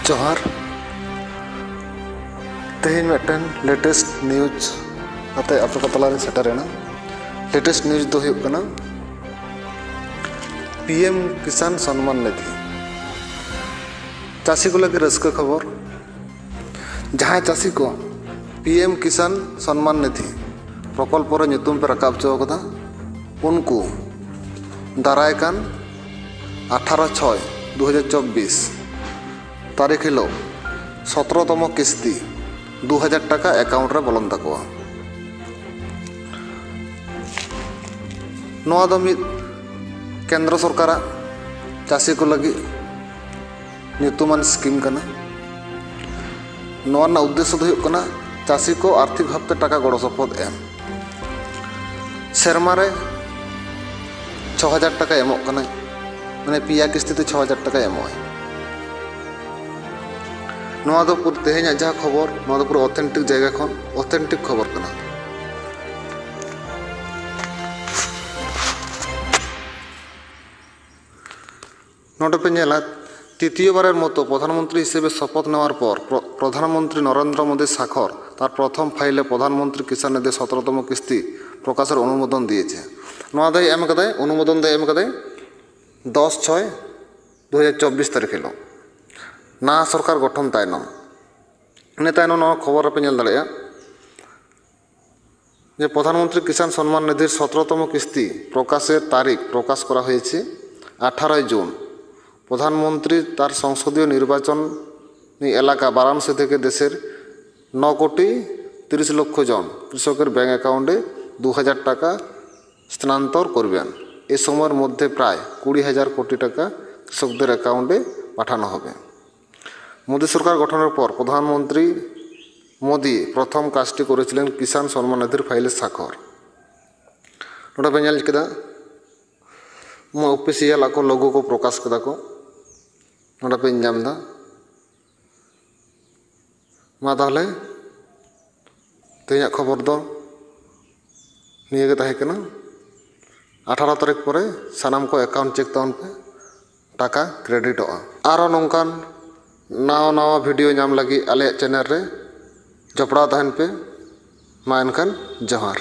जोहार तेहन मिट्टन latest news आते आपको तला सेटरेना लेटेस्ट न्यूज दो हुयुग पीएम किसान सम्मान निधि चाषी को लगे रस्क खबर जहाँ चाषी को पीएम किसान सम्मान निधि प्रकल्प नुतुम पे रकाब चौकदा उनको दारायकान 18/6/2024 तारीख हिलो 17तम किस्ती 2000 टाका अकाउंट रे बोलन तकवा नवा दो मिद केंद्र सरकार चाषी को लगी नुतुमान स्कीम कना नवा उद्देश्य दो हुयुग कना चाषी को आर्थिक भावते टाका गड़ो सपोद एम सेरमा रे 6000 टाका एमोग कना माने पिया किस्ती ते 6000 टाका एमोय नवा दो पूरा तेहन जहाँ खबर नवा दो पूरा ऑथेंटिक जगह खन ऑथेंटिक खबर कना नोटे पे नेला तृतीय बार मतो प्रधानमंत्री हिसेबे शपथ नेवार पर प्रधानमंत्री नरेंद्र मोदी स्वाक्षर तार प्रथम फाइले प्रधानमंत्री किसान निधि 17तम किस्ती प्रकाशर अनुमोदन दिए नवा दे एम कदाय अनुमोदन दे एम कदाय 10/6/2024 तारीख हिलो ना सरकार गठन तायनम ने तायनम खबर पे नेल दाड़ेया जे प्रधानमंत्री किसान सम्मान निधि 17तम किस्ती प्रकाशेर तारीख प्रकाश करा हयेछे 18 जून प्रधानमंत्री तार संसदीय निर्वाचन एलाका वाराणसी থেকে দেশের 9,30,00,000 জন কৃষকের ব্যাংক অ্যাকাউন্টে 2000 টাকা স্থানান্তর করবেন এই সময়ের মধ্যে প্রায় 20,000 কোটি টাকা কৃষকদের অ্যাকাউন্টে পাঠানো হবে मोदी सरकार गठन पर प्रधानमंत्री मोदी प्रथम काजटी करेছিলেন किसान सम्मान निधि फाइले स्वाक्षर नोटा पे नेल केदा मो ऑफिशियल आको लोगो को प्रकाश कदा को नोटा पे नाम दा मा ताहले तेया खबर दो निये गे ताहे कना 18 तारीख परे सानाम को अकाउंट चेक ताउन पे टाका क्रेडिट होगा आरो नोंकान नवा नवा वीडियो नाम लगी आले चैनल रे जपड़ा तहन पे मा एनखान जोहार।